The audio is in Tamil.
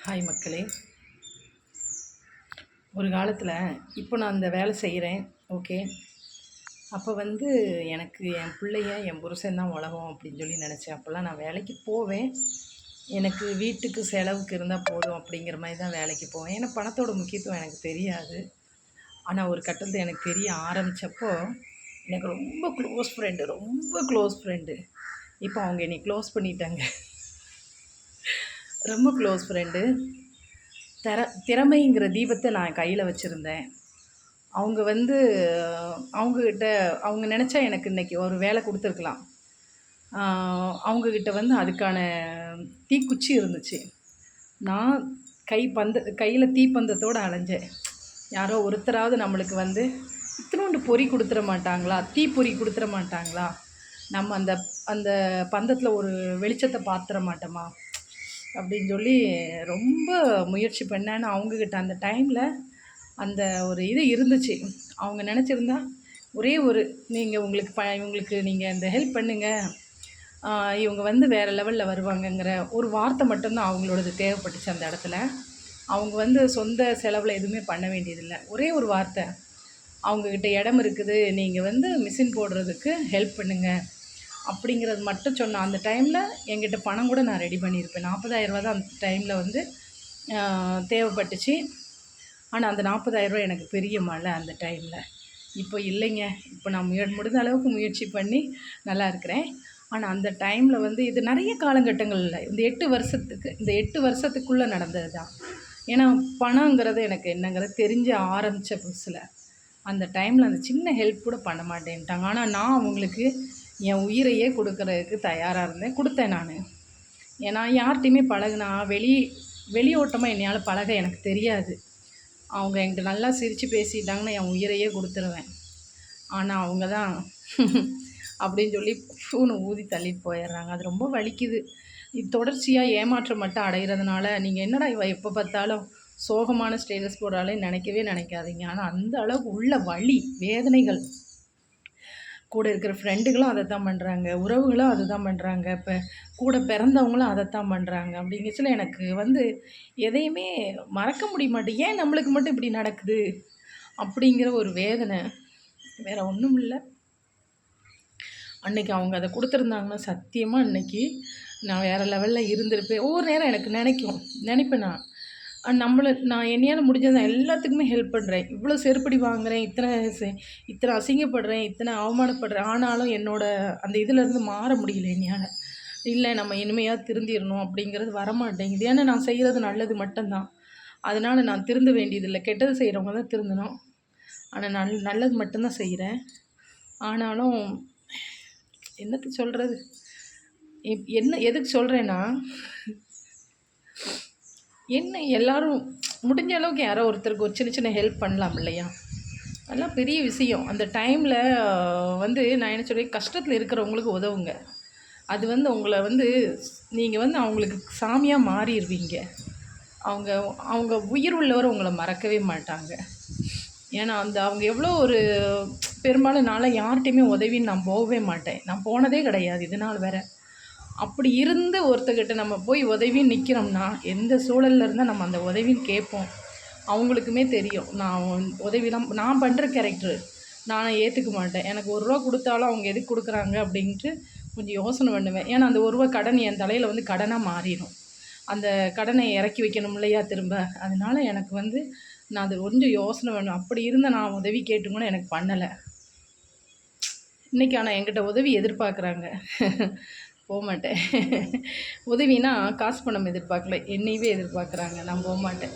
ஹாய் மக்களே. ஒரு காலத்தில் இப்போ நான் அந்த வேலை செய்கிறேன். ஓகே. அப்போ வந்து எனக்கு என் பிள்ளைய என் புருஷன் தான் உலகம் அப்படின்னு சொல்லி நினச்சேன். அப்போல்லாம் நான் வேலைக்கு போவேன். எனக்கு வீட்டுக்கு செலவுக்கு இருந்தால் போதும் அப்படிங்கிற மாதிரி தான் வேலைக்கு போவேன். ஏன்னா பணத்தோட முக்கியத்துவம் எனக்கு தெரியாது. ஆனால் ஒரு கட்டத்தில் எனக்கு தெரிய ஆரம்பித்தப்போ எனக்கு ரொம்ப க்ளோஸ் ஃப்ரெண்டு. இப்போ அவங்க என்னை க்ளோஸ் பண்ணிட்டாங்க. ரொம்ப க்ளோஸ் ஃப்ரெண்டு. திறமைங்கிற தீபத்தை நான் கையில் வச்சுருந்தேன். அவங்க வந்து அவங்கக்கிட்ட அவங்க நினச்சா எனக்கு இன்றைக்கி ஒரு வேலை கொடுத்துருக்கலாம். அவங்கக்கிட்ட வந்து அதுக்கான தீக்குச்சி இருந்துச்சு. நான் கையில் தீப்பந்தத்தோடு அலைஞ்சேன். யாரோ ஒருத்தராவது நம்மளுக்கு வந்து இத்தினோண்டு பொறி கொடுத்துட மாட்டாங்களா, தீப்பொறி கொடுத்துட மாட்டாங்களா, நம்ம அந்த அந்த பந்தத்தில் ஒரு வெளிச்சத்தை பார்த்துட மாட்டோமா அப்படின்னு சொல்லி ரொம்ப முயற்சி பண்ணேன்னு அவங்கக்கிட்ட அந்த டைமில் அந்த ஒரு இது இருந்துச்சு. அவங்க நினச்சிருந்தா ஒரே ஒரு இவங்களுக்கு நீங்கள் இந்த ஹெல்ப் பண்ணுங்கள், இவங்க வந்து வேறு லெவலில் வருவாங்கங்கிற ஒரு வார்த்தை மட்டும்தான் அவங்களோடது தேவைப்பட்டுச்சு. அந்த இடத்துல அவங்க வந்து சொந்த செலவில் எதுவுமே பண்ண வேண்டியதில்லை. ஒரே ஒரு வார்த்தை, அவங்கக்கிட்ட இடம் இருக்குது, நீங்கள் வந்து மிஷின் போடுறதுக்கு ஹெல்ப் பண்ணுங்கள் அப்படிங்கிறது மட்டும் சொன்னேன். அந்த டைமில் என்கிட்ட பணம் கூட நான் ரெடி பண்ணியிருப்பேன். 40,000 தான் அந்த டைமில் வந்து தேவைப்பட்டுச்சு. ஆனால் அந்த 40,000 எனக்கு பெரிய மழை அந்த டைமில். இப்போ இல்லைங்க. இப்போ நான் முடிந்த அளவுக்கு முயற்சி பண்ணி நல்லா இருக்கிறேன். ஆனால் அந்த டைமில் வந்து இது நிறைய காலகட்டங்களில் இந்த 8 வருஷத்துக்குள்ளே நடந்தது தான். ஏன்னா பணங்கிறது எனக்கு என்னங்கிறது தெரிஞ்ச ஆரம்பித்த புதுசில் அந்த டைமில் அந்த சின்ன ஹெல்ப் கூட பண்ண மாட்டேன்ட்டாங்க. ஆனால் நான் அவங்களுக்கு என் உயிரையே கொடுக்கறதுக்கு தயாராக இருந்தேன். கொடுத்தேன் நான். ஏன்னா யார்கிட்டையுமே பழகுனா வெளியோட்டமாக என்னையால் பழக எனக்கு தெரியாது. அவங்க என்கிட்ட நல்லா சிரித்து பேசிட்டாங்கன்னா என் உயிரையே கொடுத்துருவேன். ஆனால் அவங்க தான் அப்படின்னு சொல்லி ஃபூனை ஊதி தள்ளிட்டு போயிடுறாங்க. அது ரொம்ப வலிக்குது. இது தொடர்ச்சியாக ஏமாற்றம் மட்டும் அடைகிறதுனால நீங்கள் என்னடா இவ எப்போ பார்த்தாலும் சோகமான ஸ்டேட்டஸ் போடுறாலே நினைக்காதீங்க. ஆனால் அந்த அளவுக்கு உள்ள வலி வேதனைகள். கூட இருக்கிற ஃப்ரெண்டுகளும் அதை தான் பண்ணுறாங்க, உறவுகளும் அதை தான் பண்ணுறாங்க, இப்போ கூட பிறந்தவங்களும் அதைத்தான் பண்ணுறாங்க. அப்படிங்கச்சில எனக்கு வந்து எதையுமே மறக்க முடிய மாட்டேன். ஏன் நம்மளுக்கு மட்டும் இப்படி நடக்குது அப்படிங்கிற ஒரு வேதனை. வேறு ஒன்றும் இல்லை. அன்றைக்கி அவங்க அதை கொடுத்துருந்தாங்கன்னா சத்தியமாக இன்றைக்கி நான் வேறு லெவலில் இருந்திருப்பேன். ஒவ்வொரு நேரம் எனக்கு நினைப்பேன் நான் என்னையால் முடிஞ்சதை எல்லாத்துக்குமே ஹெல்ப் பண்ணுறேன். இவ்வளோ செருப்படி வாங்குகிறேன், இத்தனை அசிங்கப்படுறேன், இத்தனை அவமானப்படுறேன். ஆனாலும் அந்த இதிலேருந்து மாற முடியல என்னால். இல்லை நம்ம இனிமையாக திருந்திடணும் அப்படிங்கிறது வரமாட்டேங்குது. ஏன்னா நான் செய்கிறது நல்லது மட்டும்தான். அதனால் நான் திருந்த வேண்டியதில்லை. கெட்டது செய்கிறவங்க தான் திருந்தணும். ஆனால் நல்லது மட்டும்தான் செய்கிறேன். ஆனாலும் என்னத்தை சொல்கிறது, எதுக்கு சொல்கிறேன்னா, எல்லோரும் முடிஞ்ச அளவுக்கு யாரோ ஒருத்தருக்கு ஒரு சின்ன ஹெல்ப் பண்ணலாம் இல்லையா? அதெல்லாம் பெரிய விஷயம். அந்த டைமில் வந்து நான் என்ன சொல்கிறேன், கஷ்டத்தில் இருக்கிறவங்களுக்கு உதவுங்க. அது வந்து உங்களை வந்து நீங்கள் வந்து அவங்களுக்கு சாமியாக மாறிடுவீங்க. அவங்க உயிர் உள்ளவரை உங்களை மறக்கவே மாட்டாங்க. ஏன்னா அவங்க எவ்வளோ ஒரு பெரும்பாலும் நான்லாம் யார்கிட்டையுமே உதவின்னு நான் போகவே மாட்டேன். நான் போனதே கிடையாது இது நாள் வேறு. அப்படி இருந்து ஒருத்தர்கிட்ட நம்ம போய் உதவின்னு நிற்கிறோம்னா எந்த சூழலில் இருந்தால் நம்ம அந்த உதவின்னு கேட்போம். அவங்களுக்குமே தெரியும் நான் பண்ணுற கேரக்டரு நான் ஏற்றுக்க மாட்டேன். எனக்கு ₹1 கொடுத்தாலும் அவங்க எதுக்கு கொடுக்குறாங்க அப்படின்ட்டு கொஞ்சம் யோசனை பண்ணுவேன். ஏன்னா அந்த ₹1 கடன் என் தலையில் வந்து கடனாக மாறிடும். அந்த கடனை இறக்கி வைக்கணும் இல்லையா திரும்ப. அதனால் எனக்கு வந்து நான் அது கொஞ்சம் யோசனை பண்ணுவேன். அப்படி இருந்த நான் உதவி கேட்டுக்கூட எனக்கு பண்ணலை. இன்றைக்கி ஆனால் என்கிட்ட உதவி எதிர்பார்க்குறாங்க. போக மாட்டேன். உதவினா காசு பணம் எதிர்பார்க்கல, என்னையவே எதிர்பார்க்குறாங்க. நான் போக மாட்டேன்.